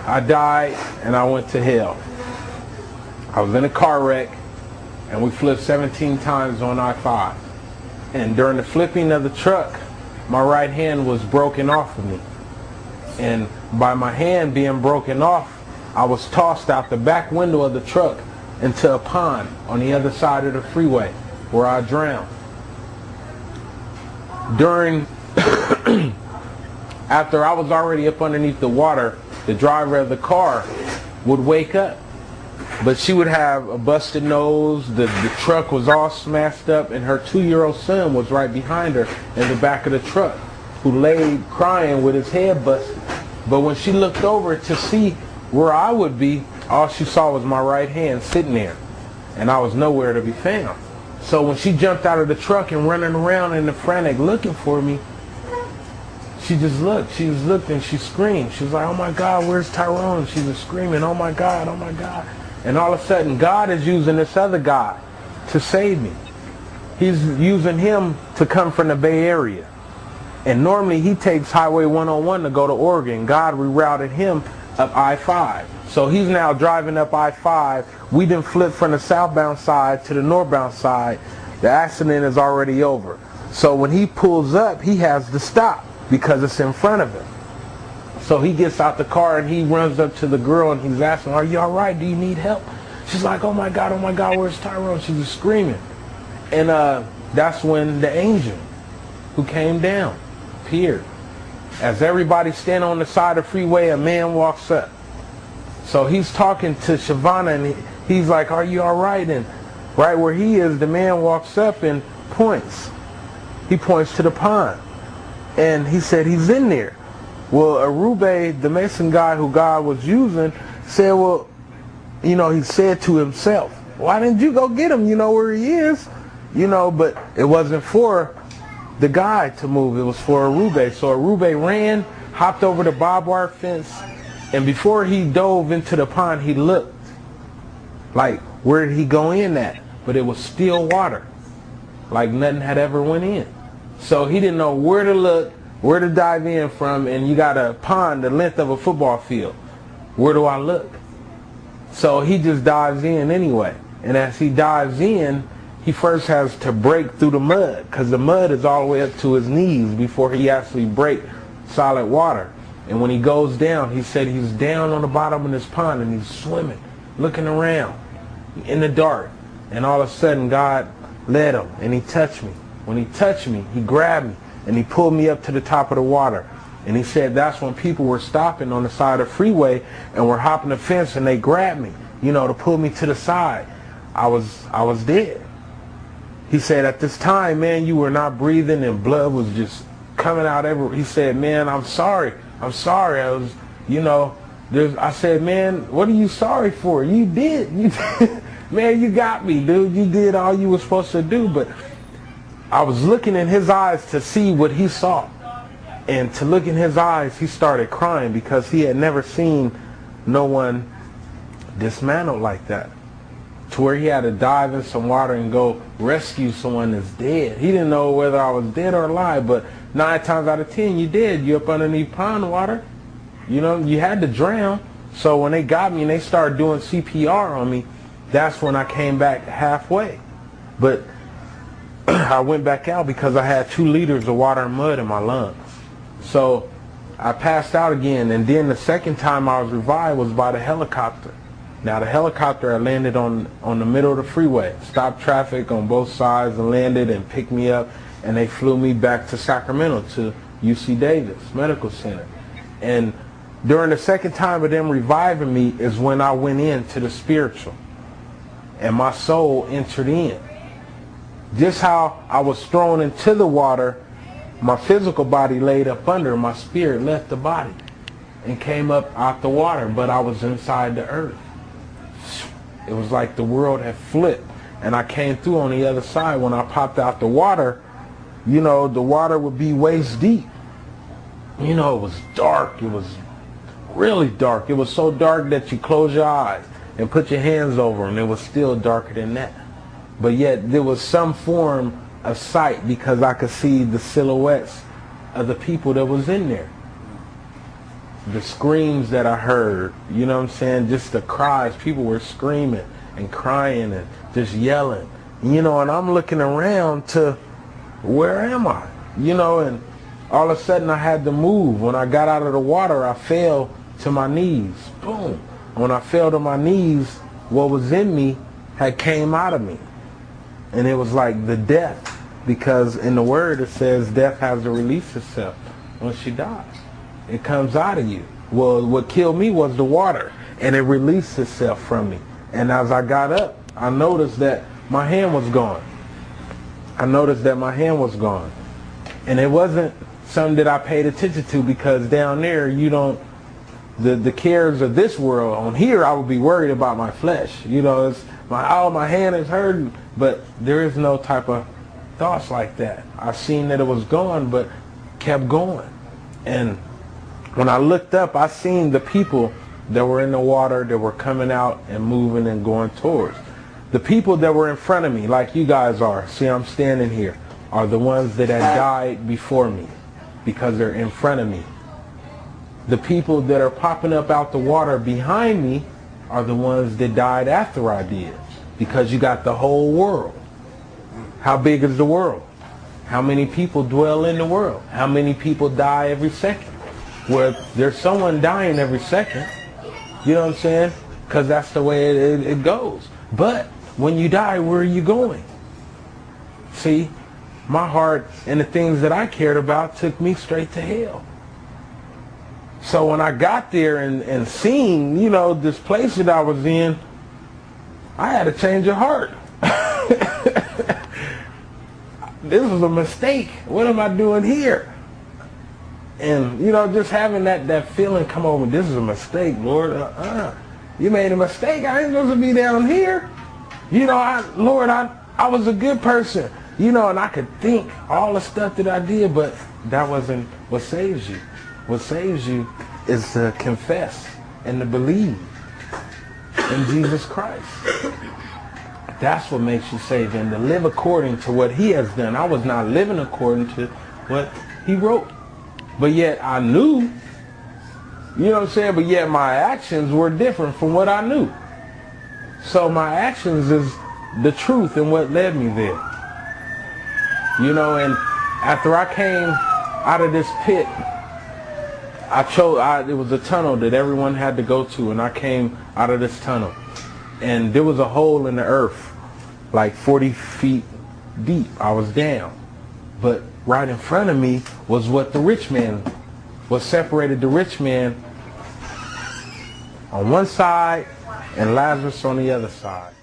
I died and I went to hell. I was in a car wreck and we flipped 17 times on I-5. And during the flipping of the truck, my right hand was broken off of me. And by my hand being broken off, I was tossed out the back window of the truck into a pond on the other side of the freeway where I drowned. After I was already up underneath the water, the driver of the car would wake up. But she would have a busted nose, the truck was all smashed up, and her 2-year-old son was right behind her in the back of the truck, who laid crying with his head busted. But when she looked over to see where I would be, all she saw was my right hand sitting there, and I was nowhere to be found. So when she jumped out of the truck and running around in the frantic looking for me, she just looked. She just looked and she screamed. She was like, "Oh my God, where's Tyrone?" She was screaming, "Oh my God, oh my God." And all of a sudden, God is using this other guy to save me. He's using him to come from the Bay Area. And normally he takes Highway 101 to go to Oregon. God rerouted him up I-5. So he's now driving up I-5. We done flipped from the southbound side to the northbound side. The accident is already over. So when he pulls up, he has to stop because it's in front of him. So he gets out the car and he runs up to the girl and he's asking, "Are you all right? Do you need help?" She's like, oh my God, where's Tyrone?" She was screaming. And that's when the angel who came down appeared. As everybody's standing on the side of the freeway, a man walks up. So he's talking to Shavana and he's like, "Are you all right?" And right where he is, the man walks up and points. He points to the pond. And he said he's in there. Well, Arube, the Mason guy who God was using, said, well, he said to himself, "Why didn't you go get him? You know where he is." But it wasn't for the guy to move. It was for Arube. So Arube ran, hopped over the barbed wire fence, and before he dove into the pond, he looked. Like, where did he go in at? But it was still water. Like nothing had ever went in. So he didn't know where to look, where to dive in from, and you got a pond the length of a football field. Where do I look? So he just dives in anyway. And as he dives in, he first has to break through the mud, because the mud is all the way up to his knees before he actually breaks solid water. And when he goes down, he said he's down on the bottom of this pond and he's swimming, looking around in the dark. And all of a sudden God led him and he touched me. When he touched me, he grabbed me and he pulled me up to the top of the water. And he said that's when people were stopping on the side of the freeway and were hopping the fence and they grabbed me, to pull me to the side. I was dead. He said at this time, man, you were not breathing and blood was just coming out everywhere. He said, man, I'm sorry. I was, I said, man, what are you sorry for? You did. Man, you got me, dude. You did all you were supposed to do. But I was looking in his eyes to see what he saw. And to look in his eyes, he started crying because he had never seen no one dismantled like that. To where he had to dive in some water and go rescue someone that's dead. He didn't know whether I was dead or alive, but 9 times out of 10, you did. You up underneath pond water. You had to drown. So when they got me and they started doing CPR on me, that's when I came back halfway. But I went back out because I had 2 liters of water and mud in my lungs. So I passed out again, and then the second time I was revived was by the helicopter. Now the helicopter had landed on the middle of the freeway, stopped traffic on both sides and landed and picked me up, and they flew me back to Sacramento to UC Davis Medical Center. And during the second time of them reviving me is when I went into the spiritual and my soul entered in. Just how I was thrown into the water, my physical body laid up under, my spirit left the body and came up out the water, but I was inside the earth. It was like the world had flipped, and I came through on the other side. When I popped out the water, the water would be waist deep. It was dark. It was really dark. It was so dark that you close your eyes and put your hands over them. It was still darker than that. But yet there was some form of sight because I could see the silhouettes of the people that was in there. the screams that I heard, you know what I'm saying? Just the cries. People were screaming and crying and just yelling, you know, and I'm looking around to where am I? You know, and all of a sudden I had to move. When I got out of the water, I fell to my knees. Boom. When I fell to my knees, what was in me had came out of me. And it was like the death, because in the word it says death has to release itself when she dies. It comes out of you. Well, what killed me was the water, and it released itself from me. And as I got up, I noticed that my hand was gone. I noticed that my hand was gone. And it wasn't something that I paid attention to, because down there, you don't, the cares of this world. On here, I would be worried about my flesh. You know, it's my hand is hurting, but there is no type of thoughts like that. I seen that it was gone, but kept going. And when I looked up, I seen the people that were in the water that were coming out and moving and going towards. The people that were in front of me, like you guys are, see I'm standing here, are the ones that had died before me, because they're in front of me. The people that are popping up out the water behind me are the ones that died after I did, because you got the whole world. How big is the world? How many people dwell in the world? How many people die every second? Well, there's someone dying every second. You know what I'm saying? Because that's the way it goes. But when you die, where are you going? See, my heart and the things that I cared about took me straight to hell. So when I got there and seen, you know, this place that I was in, I had a change of heart. This was a mistake. What am I doing here? And, you know, just having that feeling come over, this is a mistake, Lord. You made a mistake. I ain't supposed to be down here. You know, Lord, I was a good person. You know, and I could think all the stuff that I did, but that wasn't what saves you. What saves you is to confess and to believe in Jesus Christ. That's what makes you saved, and to live according to what he has done. I was not living according to what he wrote. But yet I knew, you know what I'm saying, but yet my actions were different from what I knew. So my actions is the truth and what led me there. You know, and after I came out of this pit, it was a tunnel that everyone had to go to, and I came out of this tunnel. And there was a hole in the earth, like 40 feet deep. I was down. But right in front of me was what separated the rich man on one side and Lazarus on the other side.